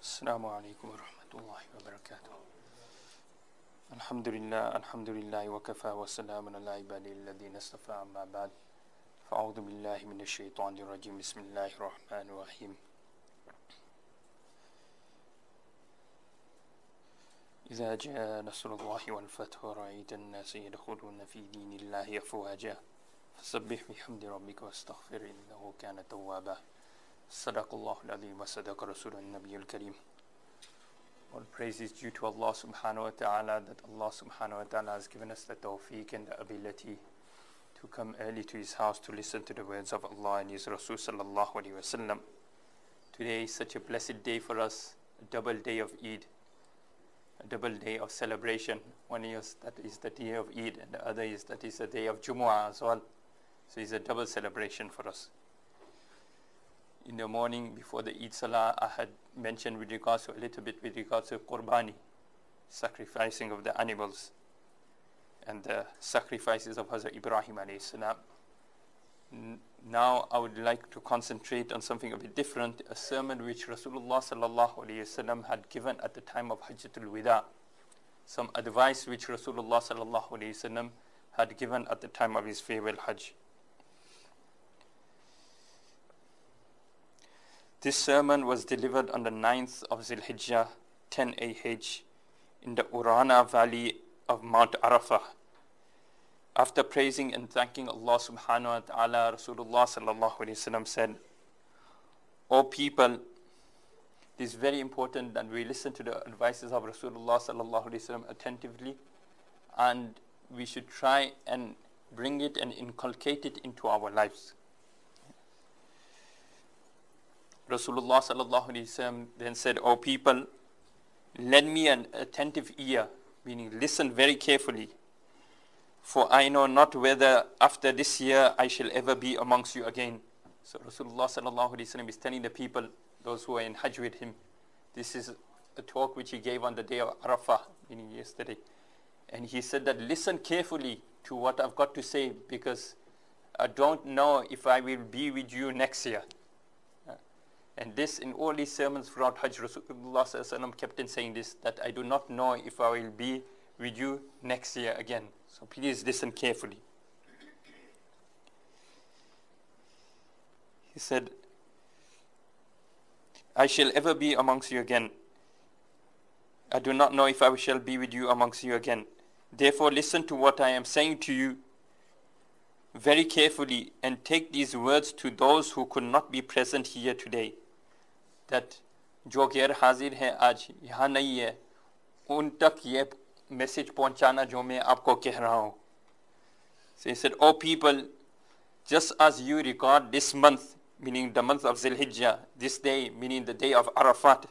Assalamu alaikum wa rahmatullahi wa barakatuh. Alhamdulillah wa kafa wa salamun ala ibadi alladhina istafa amma ba'd. Fa'udhu billahi minash shaitanir rajim. Bismillahir rahmanir rahim. إذا جاء نصر الله والفتح ورأيت الناس يدخلون في دين الله أفواجا فسبح بحمد ربك واستغفر إنه كان توابا صدق الله العظيم وصدق رسول النبي الكريم. All praise is due to Allah subhanahu wa ta'ala, that Allah subhanahu wa ta'ala has given us the tawfiq and the ability to come early to His house to listen to the words of Allah and His Rasul sallallahu alayhi wa sallam. Today is such a blessed day for us, a double day of Eid, a double day of celebration. One is that is the day of Eid, and the other is that is the day of Jumu'ah as well. So it's a double celebration for us. In the morning before the Eid Salah, I had mentioned with regards to a little bit with regards to Qurbani, sacrificing of the animals, and the sacrifices of Hazrat Ibrahim alayhi salam. Now I would like to concentrate on something a bit different, a sermon which Rasulullah sallallahu alayhi wasallam had given at the time of Hajjatul Wida, some advice which Rasulullah sallallahu alayhi wasallam had given at the time of his farewell Hajj. This sermon was delivered on the 9th of Zil-Hijjah, 10 AH, in the Urana valley of Mount Arafah. After praising and thanking Allah subhanahu wa ta'ala, Rasulullah sallallahu alayhi wasallam said, "O people," it is very important that we listen to the advices of Rasulullah sallallahu alayhi wasallam attentively, and we should try and bring it and inculcate it into our lives. Rasulullah sallallahu alayhi wasallam then said, "O people, lend me an attentive ear," meaning listen very carefully, "for I know not whether after this year I shall ever be amongst you again." So Rasulullah sallallahu alayhi wasallam is telling the people, those who are in Hajj with him, this is a talk which he gave on the day of Arafah, meaning yesterday. And he said that listen carefully to what I've got to say, because I don't know if I will be with you next year. And this, in all these sermons throughout Hajj, Rasulullah sallallahu alaihi wasallam kept on saying this, that I do not know if I will be with you next year again. So please listen carefully. He said, "I shall ever be amongst you again. I do not know if I shall be with you amongst you again. Therefore listen to what I am saying to you very carefully, and take these words to those who could not be present here today, that जो गैर हाजिर हैं आज यहाँ नहीं है, उन तक ये मैसेज पहुँचाना जो मैं आपको कह रहा हूँ." So he said, "O people, just as you regard this month, meaning the month of Zil-Hijjah, this day, meaning the day of Arafat,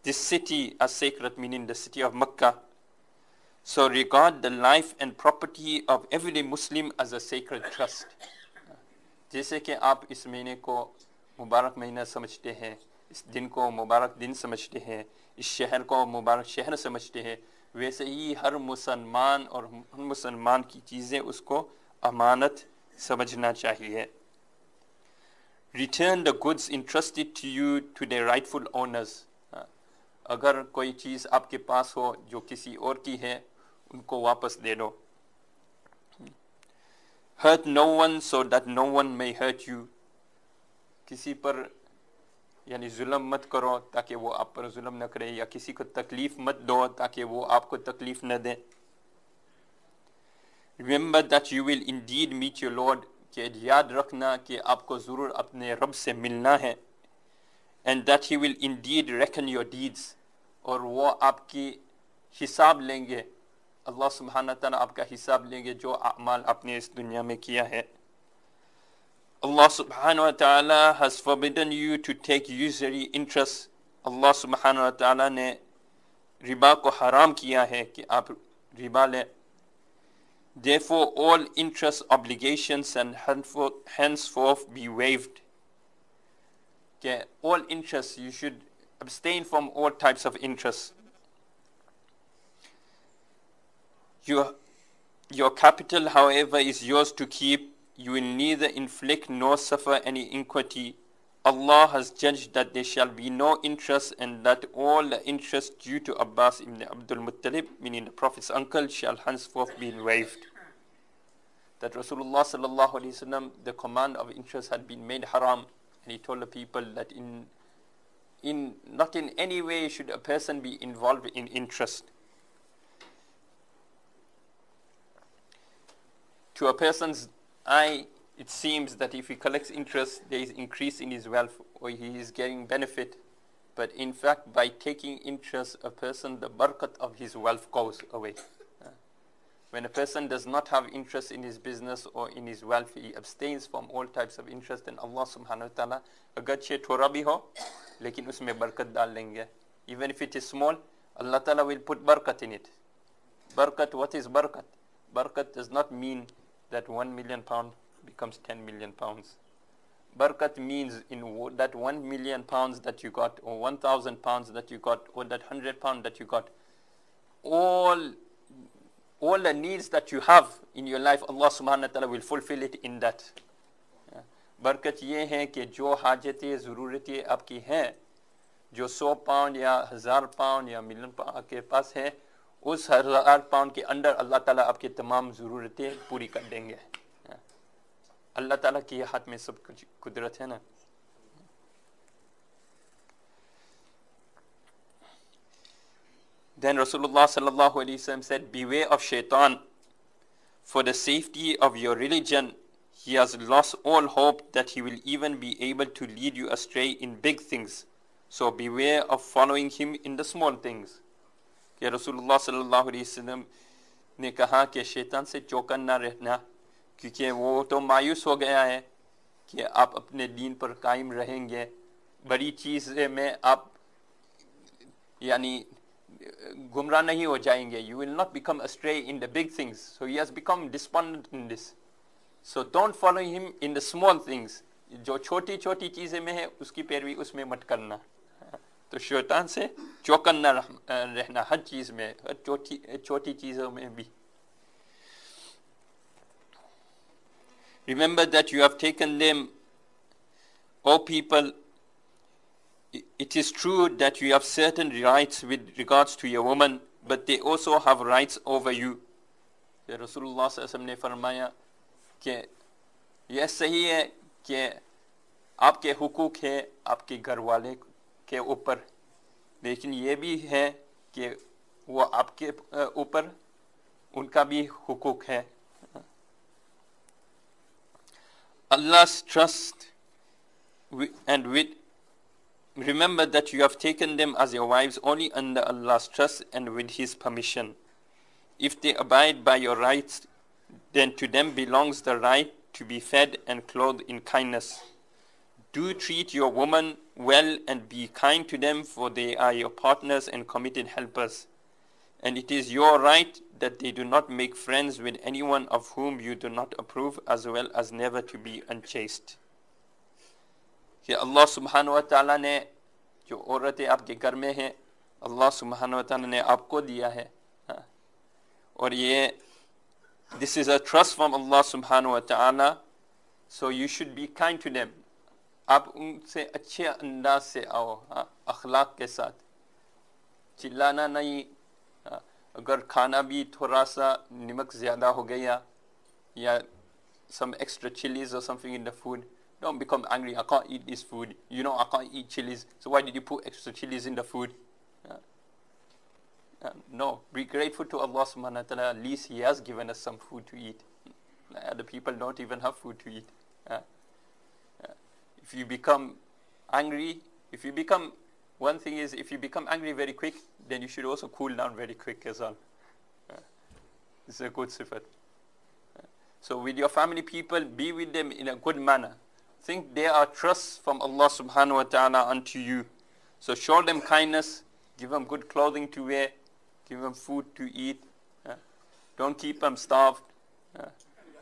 this city as sacred, meaning the city of Makkah, so regard the life and property of every Muslim as a sacred trust." जैसे कि आप इस महीने को मुबारक महीना समझते हैं, इस दिन को मुबारक दिन समझते हैं, इस शहर को मुबारक शहर समझते हैं, वैसे ही हर मुसलमान और हर मुसलमान की चीज़ें उसको अमानत समझना चाहिए. Return the goods entrusted to you to their rightful owners. अगर कोई चीज़ आपके पास हो जो किसी और की है, उनको वापस दे दो. Hurt no one so that no one may hurt you. किसी पर यानी जुल्म मत करो ताकि वो आप पर जुल्म न करे, या किसी को तकलीफ मत दो ताकि वो आपको तकलीफ न दे. Remember that you will indeed meet your Lord. कि याद रखना कि आपको ज़रूर अपने रब से मिलना है. And that he will indeed reckon your deeds. और वो आपकी हिसाब लेंगे, अल्लाह सुब्हानहू व तआला आपका हिसाब लेंगे जो अमाल आपने इस दुनिया में किया है. Allah subhanahu wa ta'ala has forbidden you to take usury interest. Allah subhanahu wa ta'ala ने रिबा को हराम किया है कि आप रिबा लें. Therefore all interest obligations and henceforth be waived. Okay, all interest, you should abstain from all types of interest. Your capital, however, is yours to keep. You will neither inflict nor suffer any iniquity Allah has judged that there shall be no interest, and that all the interest due to Abbas ibn Abdul Muttalib, meaning the Prophet's uncle, shall henceforth be waived. That Rasulullah sallallahu alaihi wasallam, the command of interest had been made haram, and he told the people that not in any way should a person be involved in interest. To a person's eye, it seems that if he collects interest, there is increase in his wealth, or he is getting benefit. But in fact, by taking interest, a person, the barakat of his wealth goes away. When a person does not have interest in his business or in his wealth, he abstains from all types of interest, and Allah subhanahu wa ta'ala, agarche thoda bhi ho, lekin usme barakat dal lenge. Even if it is small, Allah ta'ala will put barakat in it. Barakat, what is barakat? Barakat does not mean that 1 million pound becomes 10 million pounds. Barakat means in that 1 million pounds that you got, or 1,000 pounds that you got, or that 100 pounds that you got, all the needs that you have in your life, Allah subhanahu wa ta'ala will fulfill it in that. बरकत ये है कि जो हाजतें ज़रूरतें आपकी हैं, जो 100 pound या 1000 पाउंड या मिलियन पाउंड आपके पास है, उस 1000 पाउंड के अंदर अल्लाह ताला आपकी तमाम ज़रूरतें पूरी कर देंगे. अल्लाह ताला के हाथ में सब कुछ कुदरत है ना. Then Rasulullah sallallahu alaihi wasallam said, beware of shaitan. For the safety of your religion, he has lost all hope that he will even be able to lead you astray in big things. So beware of following him in the small things. कि Rasulullah sallallahu alaihi wasallam ने कहा कि शैतान से चौकन ना रहना, क्योंकि वो तो मायूस हो गया है कि आप अपने दीन पर कायम रहेंगे. बड़ी चीज़ में आप यानी gumrah nahi ho jayenge. You will not become astray in the big things. So he has become despondent in this. So don't follow him in the small things. जो छोटी छोटी चीज़ें में है उसकी पैरवी उसमें मत करना. तो शैतान से चौकन न रहना हर चीज़ में, हर छोटी चीज़ों में भी. Remember that you have taken them, O people. It is true that you have certain rights with regards to your woman, but they also have rights over you. Rasulullah sallallahu alaihi wasallam ने फरमाया कि यह सही है कि आपके हुकूक है आपके घर वाले के ऊपर, लेकिन ये भी है कि वो आपके ऊपर उनका भी हुकूक है. Allah's trust and with remember that you have taken them as your wives only under Allah's trust and with His permission. If they abide by your rights, then to them belongs the right to be fed and clothed in kindness. Do treat your woman well and be kind to them, for they are your partners and committed helpers. And it is your right that they do not make friends with anyone of whom you do not approve, as well as never to be unchaste. कि अल्लाह सुब्हानहु व तआला ने जो औरतें आपके घर में हैं, अल्लाह सुब्हानहु व तआला ने आपको दिया है, और ये this is a trust from Allah subhanahu wa ta'ala, so you should be kind to them. आप उनसे अच्छे अंदाज से आओ, अखलाक के साथ, चिल्लाना नहीं. अगर खाना भी थोड़ा सा नमक ज़्यादा हो गया या some extra chilies or something in the food, don't become angry. I can't eat this food. You know I can't eat chilies, so why did you put extra chilies in the food? No, be grateful to Allah subhanahu wa ta'ala. At least He has given us some food to eat. Other people don't even have food to eat. If you become angry, one thing is, if you become angry very quick, then you should also cool down very quick as well. This is a good sifat. So with your family people, be with them in a good manner. Think they are trusts from Allah subhanahu wa ta'ala unto you. So show them kindness, give them good clothing to wear, give them food to eat. Don't keep them starved.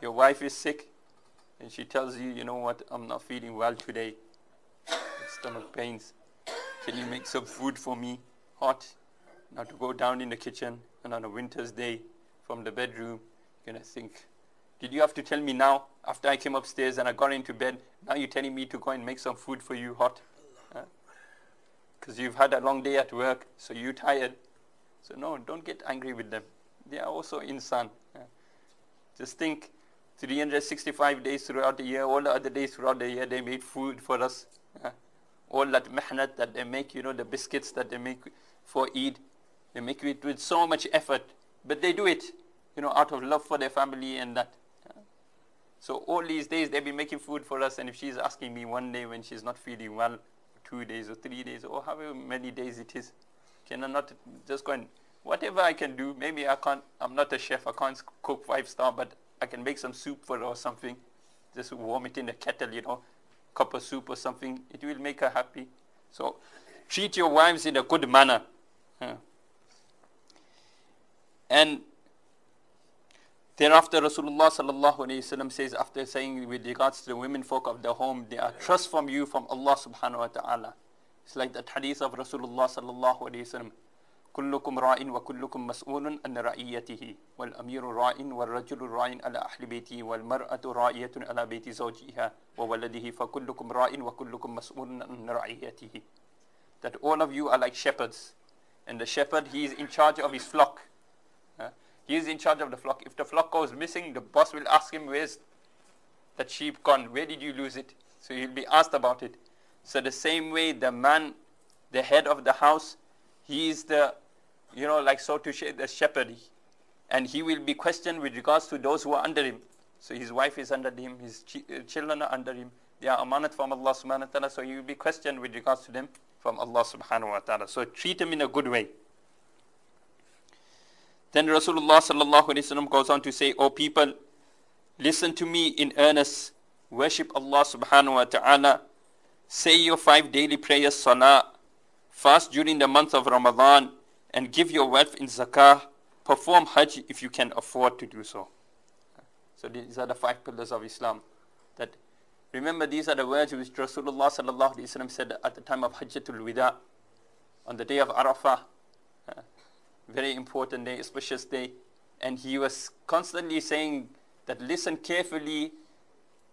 Your wife is sick and she tells you, you know what, I'm not feeling well today. Stomach pains. Can you make some food for me? Hot. Now to go down in the kitchen and on a winter's day from the bedroom, you're going to think, Did you have to tell me now, after I came upstairs and I got into bed, now you're telling me to go and make some food for you hot? Because you've had a long day at work, so you're tired. So no, don't get angry with them. They are also insan. Just think, 365 days throughout the year, all the other days throughout the year, they made food for us. All that mehnat that they make, the biscuits that they make for Eid, they make it with so much effort. But they do it, out of love for their family and that. So all these days, they've been making food for us. And if she's asking me one day when she's not feeling well, 2 days or 3 days, or however many days it is, can I not just go and, whatever I can do, maybe I can't, I'm not a chef, I can't cook 5-star, but I can make some soup for her or something. Just warm it in the kettle, cup of soup or something. It will make her happy. So treat your wives in a good manner. And thereafter, Rasulullah sallallahu alayhi wasallam says, after saying with regards to the women folk of the home, they are trust from you from Allah subhanahu wa ta'ala. It's like that hadith of Rasulullah sallallahu alayhi wasallam. كلكم راع وكلكم مسؤول عن رعيته والأمير راع والرجل راع على أهل بيته والمرأة راعية على بيت زوجها وولده فكلكم راع وكلكم مسؤول عن رعيته. That all of you are like shepherds, and the shepherd, he is in charge of his flock. He is in charge of the flock. If the flock goes missing, the boss will ask him, where's that sheep gone? Where did you lose it? So he'll be asked about it. So the same way, the man, the head of the house, he is the, like so to say, the shepherd. And he will be questioned with regards to those who are under him. So his wife is under him, his children are under him. They are amanat from Allah subhanahu wa ta'ala. So he will be questioned with regards to them from Allah subhanahu wa ta'ala. So treat him in a good way. Then Rasulullah sallallahu alayhi wa sallam goes on to say, O people, listen to me in earnest. Worship Allah subhanahu wa ta'ala. Say your 5 daily prayers, salah. Fast during the month of Ramadan. And give your wealth in zakah. Perform hajj if you can afford to do so. So these are the 5 pillars of Islam. That, remember, these are the words which Rasulullah sallallahu alayhi wa sallam said at the time of Hajjatul Wida, on the day of Arafah. Very important day, auspicious day. And he was constantly saying that, listen carefully,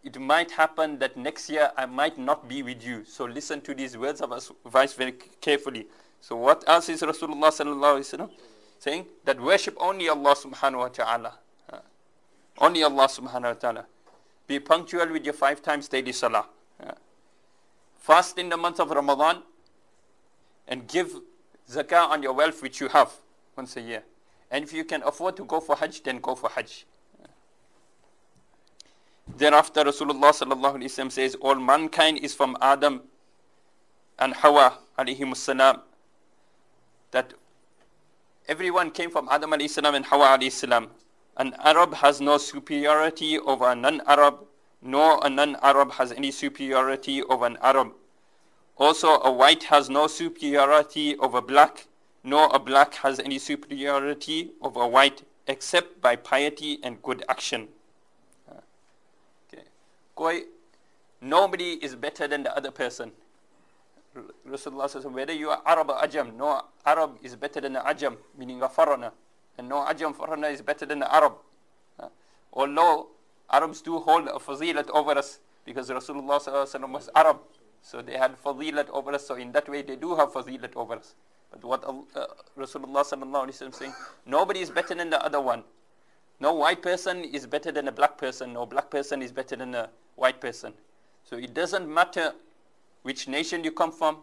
it might happen that next year I might not be with you. So listen to these words of advice very carefully. So what else is Rasulullah sallallahu alayhi wa sallam saying? That worship only Allah subhanahu wa ta'ala. Only Allah subhanahu wa ta'ala. Be punctual with your 5 times daily salah. Fast in the month of Ramadan. And give zakah on your wealth which you have once a year. And if you can afford to go for hajj, then go for hajj. Thereafter, Rasulullah sallallahu alayhi wa sallam says, all mankind is from Adam and Hawa alayhimus salam. That everyone came from Adam alayhi salam and Hawa alayhi salam. An Arab has no superiority over a non-Arab, nor a non-Arab has any superiority over an Arab. Also, a white has no superiority over black, nor a black has any superiority over white, except by piety and good action. Okay. Nobody is better than the other person. Rasulullah says, whether you are Arab or Ajam, no Arab is better than the Ajam, meaning a foreigner. And no Ajam foreigner is better than the Arab. Although Arabs do hold a fazilat over us, because Rasulullah was Arab. So they had fazilat over us. So in that way, they do have fazilat over us. But what Rasulullah sallallahu alaihi wasallam is saying, nobody is better than the other one. No white person is better than a black person. No black person is better than a white person. So it doesn't matter which nation you come from,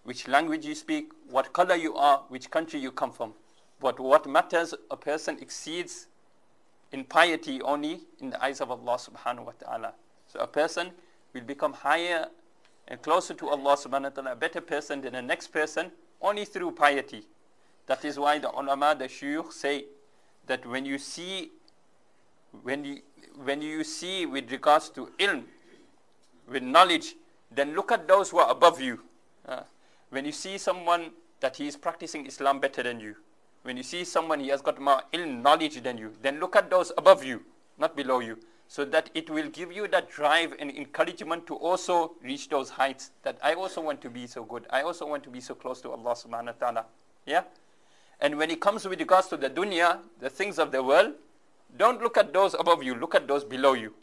which language you speak, what color you are, which country you come from. But what matters, a person exceeds in piety only in the eyes of Allah subhanahu wa ta'ala. So a person will become higher and closer to Allah subhanahu wa ta'ala, a better person than the next person, only through piety. That is why the ulama, the shuyukh say that when you see with regards to ilm, with knowledge, then look at those who are above you. When you see someone that he is practicing Islam better than you, when you see someone he has got more ilm, knowledge than you, then look at those above you, not below you. So that it will give you that drive and encouragement to also reach those heights, that I also want to be so good. I also want to be so close to Allah subhanahu wa ta'ala. Yeah? And when it comes with regards to the dunya, the things of the world, Don't look at those above you, look at those below you.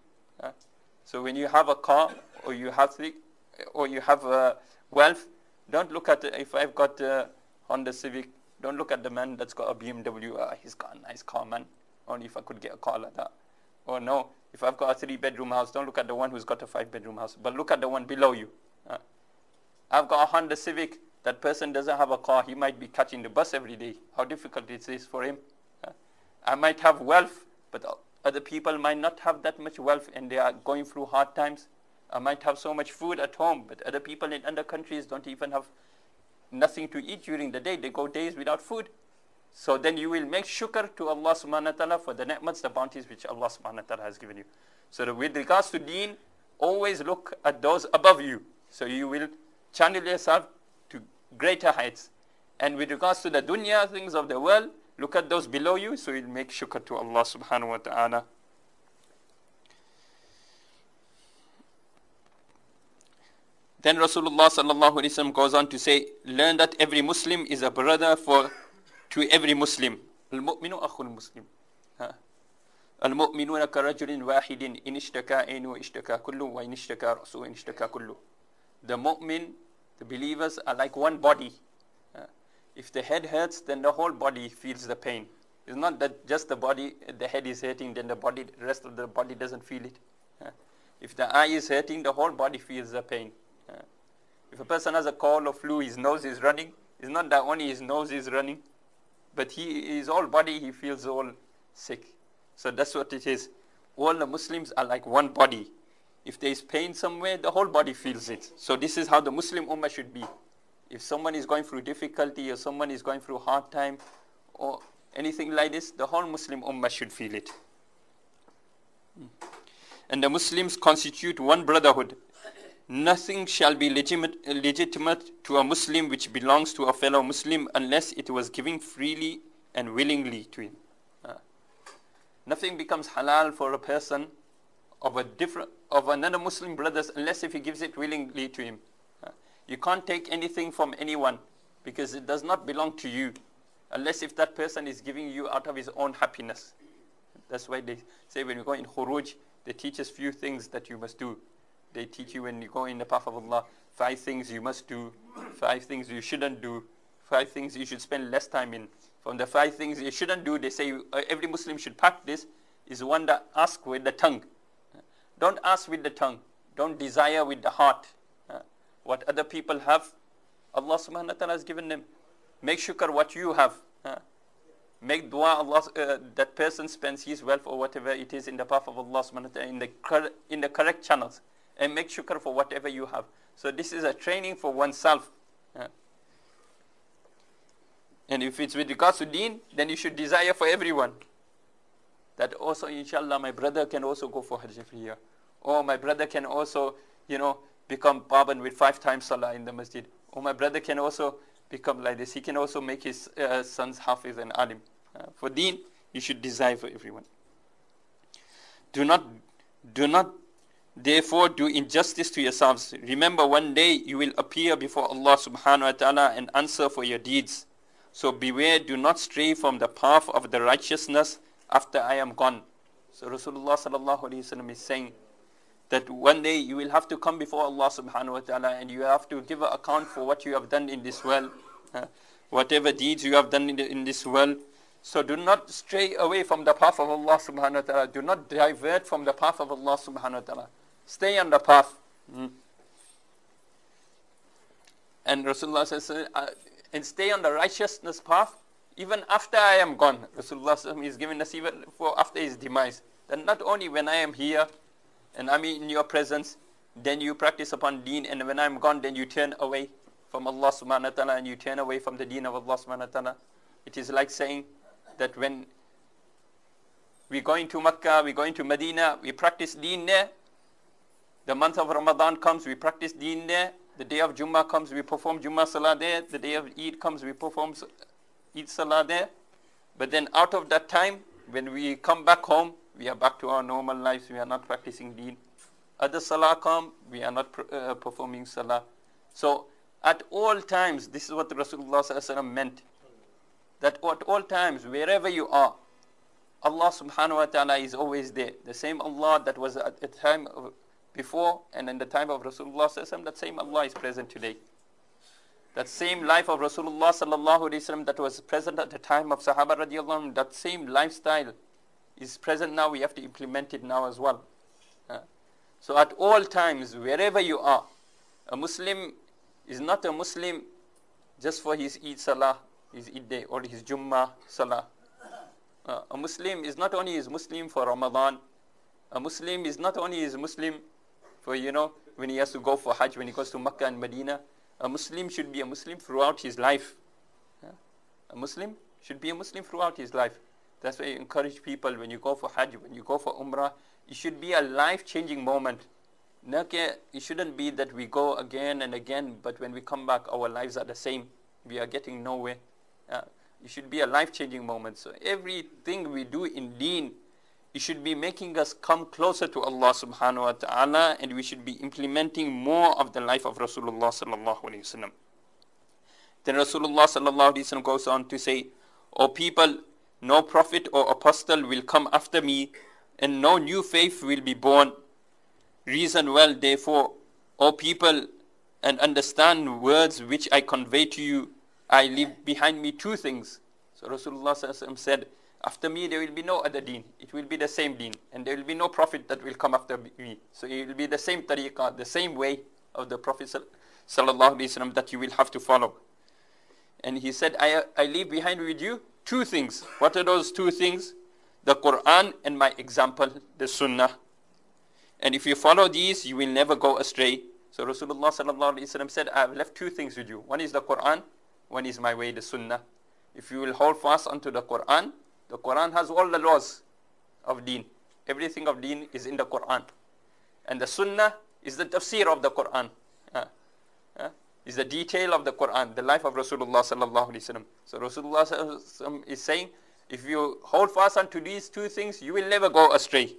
So when you have a car, or you have wealth, don't look at if I've got a Honda Civic, don't look at the man that's got a BMW. He's got a nice car, man. Only if I could get a car like that. Or no, if I've got a 3-bedroom house, don't look at the one who's got a 5-bedroom house, but look at the one below you. I've got a Honda Civic. That person doesn't have a car. He might be catching the bus every day. How difficult it is for him. I might have wealth, but other people might not have that much wealth and they are going through hard times. I might have so much food at home, but other people in other countries don't even have nothing to eat during the day. They go days without food. So then you will make shukr to Allah subhanahu wa ta'ala for the ni'mats, the bounties which Allah subhanahu wa ta'ala has given you. So with regards to deen, always look at those above you. So you will channel yourself to greater heights. And with regards to the dunya, things of the world, look at those below you, so you'll make shukr to Allah subhanahu wa ta'ala. Then Rasulullah sallallahu alaihi wasallam goes on to say, learn that every Muslim is a brother to every Muslim. Al-mu'minu akhul Muslim. Al-mu'minuna karajulin wahidin in ishtaka ainu ishtaka kullu wa in ishtaka ra'su in ishtaka kullu. The mu'min, the believers are like one body. If the head hurts, then the whole body feels the pain. It's not that just the body, the head is hurting, then the rest of the body doesn't feel it. If the eye is hurting, the whole body feels the pain. If a person has a cold or flu, his nose is running. It's not that only his nose is running, but his whole body, he feels all sick. So that's what it is. All the Muslims are like one body. If there is pain somewhere, the whole body feels it. So this is how the Muslim Ummah should be. If someone is going through difficulty or someone is going through hard time or anything like this, the whole Muslim Ummah should feel it. And the Muslims constitute one brotherhood. Nothing shall be legitimate to a Muslim which belongs to a fellow Muslim unless it was given freely and willingly to him. Nothing becomes halal for a person of another Muslim brothers unless if he gives it willingly to him. You can't take anything from anyone because it does not belong to you unless if that person is giving you out of his own happiness. That's why they say when you go in khuruj, they teach us few things that you must do. They teach you when you go in the path of Allah, 5 things you must do, 5 things you shouldn't do, 5 things you should spend less time in. From the 5 things you shouldn't do, they say every Muslim should practice is one that ask with the tongue. Don't ask with the tongue. Don't desire with the heart. What other people have, Allah subhanahu wa ta'ala has given them. Make shukr what you have. Make dua, Allah, that person spends his wealth or whatever it is in the path of Allah subhanahu wa ta'ala in the correct channels. And make shukr for whatever you have. So this is a training for oneself. And if it's with regards to deen, then you should desire for everyone. That also, inshallah, my brother can also go for Hajj every year. Or my brother can also, become Baban with 5 times Salah in the masjid. Or my brother can also become like this. He can also make his sons Hafiz and Alim. For deen, you should desire for everyone. Do not therefore do injustice to yourselves. Remember one day you will appear before Allah subhanahu wa ta'ala and answer for your deeds. So beware, do not stray from the path of the righteousness after I am gone. So Rasulullah sallallahu alaihi wasallam is saying that one day you will have to come before Allah subhanahu wa ta'ala and you have to give an account for what you have done in this world, whatever deeds you have done in this world. So do not stray away from the path of Allah subhanahu wa ta'ala. Do not divert from the path of Allah subhanahu wa ta'ala. Stay on the path. And Rasulullah says, and stay on the righteousness path even after I am gone. Rasulullah is giving us even for after his demise. That not only when I am here and I'm in your presence, then you practice upon deen, and when I'm gone, then you turn away from Allah subhanahu wa ta'ala and you turn away from the deen of Allah subhanahu wa ta'ala. It is like saying that when we go into Makkah, we go into Medina, we practice deen there. The month of Ramadan comes, we practice deen there. The day of Jummah comes, we perform Jummah Salah there. The day of Eid comes, we perform Eid Salah there. But then out of that time, when we come back home, we are back to our normal lives. We are not practicing deen. Other Salah come, we are not performing Salah. So at all times, this is what Rasulullah sallallahu alaihi wasallam meant. That at all times, wherever you are, Allah subhanahu wa ta'ala is always there. The same Allah that was at the time before and in the time of Rasulullah sallallahu alaihi wasallam, that same Allah is present today. That same life of Rasulullah sallallahu alaihi wasallam that was present at the time of Sahaba radiallahu anhum, that same lifestyle is present now. We have to implement it now as well. So at all times, wherever you are, a Muslim is not a Muslim just for his Eid Salah, his Eid Day, or his Jumma Salah. A Muslim is not only is Muslim for Ramadan. A Muslim is not only is Muslim for, when he has to go for Hajj, when he goes to Makkah and Medina. A Muslim should be a Muslim throughout his life. A Muslim should be a Muslim throughout his life. That's why you encourage people when you go for Hajj, when you go for Umrah, it should be a life-changing moment. It shouldn't be that we go again and again, but when we come back, our lives are the same. We are getting nowhere. It should be a life-changing moment. So everything we do in deen, it should be making us come closer to Allah subhanahu wa ta'ala, and we should be implementing more of the life of Rasulullah sallallahu alayhi wasallam. Then Rasulullah sallallahu alayhi wasallam goes on to say, O people, no prophet or apostle will come after me, and no new faith will be born. Reason well, therefore, O people, and understand words which I convey to you. I leave behind me two things. So Rasulullah sallallahu alaihi wasallam said, after me there will be no other deen. It will be the same deen. And there will be no prophet that will come after me. So it will be the same tariqah, the same way of the Prophet sallallahu alaihi wasallam that you will have to follow. And he said, I leave behind with you two things. What are those two things? The Quran and my example, the Sunnah. And if you follow these, you will never go astray. So Rasulullah sallallahu alaihi wasallam said, I have left two things with you. One is the Quran, one is my way, the Sunnah. If you will hold fast onto the Quran has all the laws of deen. Everything of deen is in the Quran. And the Sunnah is the tafsir of the Quran. Is the detail of the Quran, the life of Rasulullah sallallahu alaihi wasallam. So Rasulullah sallallahu alaihi wasallam is saying, if you hold fast onto these two things, you will never go astray.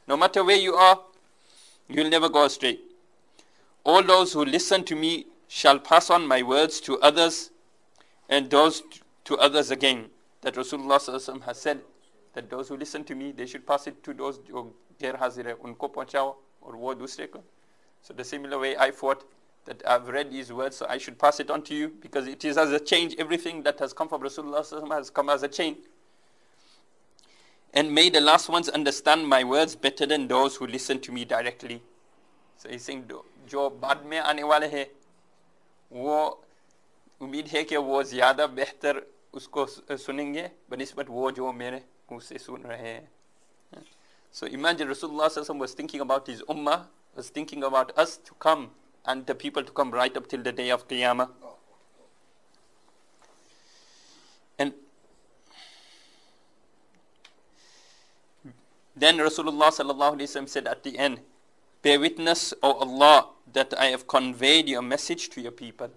No matter where you are, you will never go astray. All those who listen to me shall pass on my words to others, and those to others again. That Rasulullah sallallahu alaihi wasallam has said that those who listen to me, they should pass it to those jo ghair hazir hai, unko pahunchao aur wo dusre ko. So the similar way I thought that I've read these words, so I should pass it on to you, because it is as a change. Everything that has come from Rasulullah sallallahu alaihi wasallam has come as a chain. And may the last ones understand my words better than those who listen to me directly. So he's saying, jo baad mein aane wale hai, wo उम्मीद है कि वो ज़्यादा बेहतर उसको सुनेंगे बनिस्बत वो जो मेरे मुँह से सुन रहे हैं. So imagine Rasulullah sallallahu alaihi wasallam was thinking about his ummah, was thinking about us to come, and the people to come right up till the day of Qiyamah. And then Rasulullah sallallahu alaihi wasallam said at the end, bear witness, O Allah, that I have conveyed your message to your people.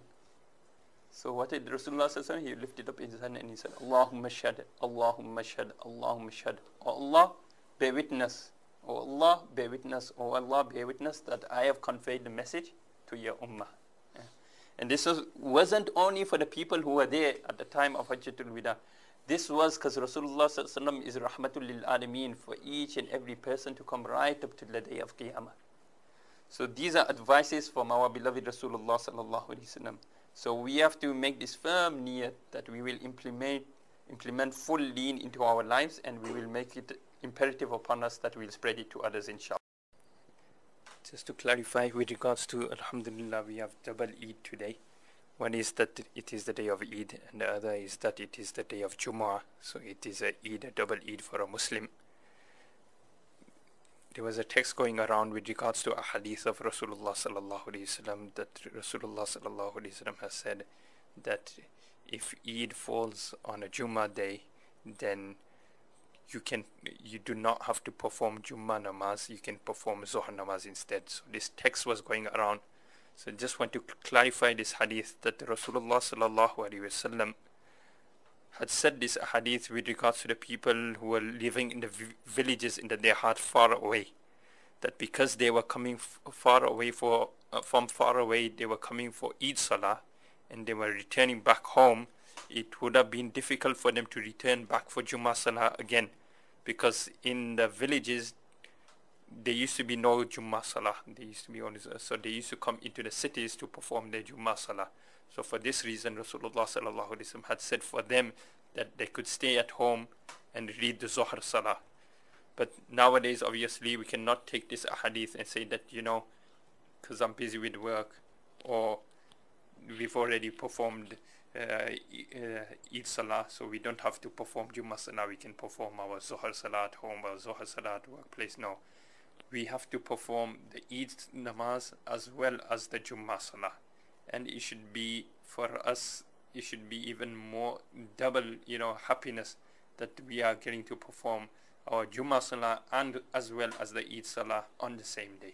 So what did Rasulullah sallallahu alaihi wasallam? He lifted up his hand and he said, Allahumma shahad, Allahumma shahad, Allahumma shahad. O Allah, bear witness. O Allah, bear witness. O Allah, bear witness that I have conveyed the message to your ummah. And this wasn't only for the people who were there at the time of Hajjatul Wida. This was because Rasulullah sallallahu alaihi wasallam is rahmatul lil alameen, for each and every person to come right up to the day of Qiyamah. So these are advices from our beloved Rasulullah sallallahu alaihi wasallam. So we have to make this firm niyat that we will implement full deen into our lives, and we will make it imperative upon us that we will spread it to others, inshallah. Just to clarify with regards to Alhamdulillah, we have double Eid today. One is that it is the day of Eid, and the other is that it is the day of Jumu'ah. So it is a Eid, a double Eid for a Muslim. There was a text going around with regards to a hadith of Rasulullah sallallahu alaihi wasallam, that Rasulullah sallallahu alaihi wasallam has said that if Eid falls on a Jummah day, then you do not have to perform Jummah namaz, you can perform Zuhr namaz instead. So this text was going around. So I just want to clarify this hadith, that Rasulullah sallallahu alaihi wasallam had said this hadith with regards to the people who were living in the villages in the Dehat far away, that because they were coming far away from far away, they were coming for Eid Salah, and they were returning back home, it would have been difficult for them to return back for Jummah Salah again. because in the villages there used to be no Jumma Salah. They used to be only, so they used to come into the cities to perform their Jumma Salah. So for this reason, Rasulullah sallallahu alaihi wasallam had said for them that they could stay at home and read the Zuhr Salah. But nowadays, obviously, we cannot take this ahadith and say that, you know, because I'm busy with work, or we've already performed Eid Salah, so we don't have to perform Jummah Salah. We can perform our Zuhr Salah at home, our Zuhr Salah at workplace. No, we have to perform the Eid namaz as well as the Jummah Salah. And it should be, for us, it should be even more double, you know, happiness that we are getting to perform our Jummah Salah and as well as the Eid Salah on the same day.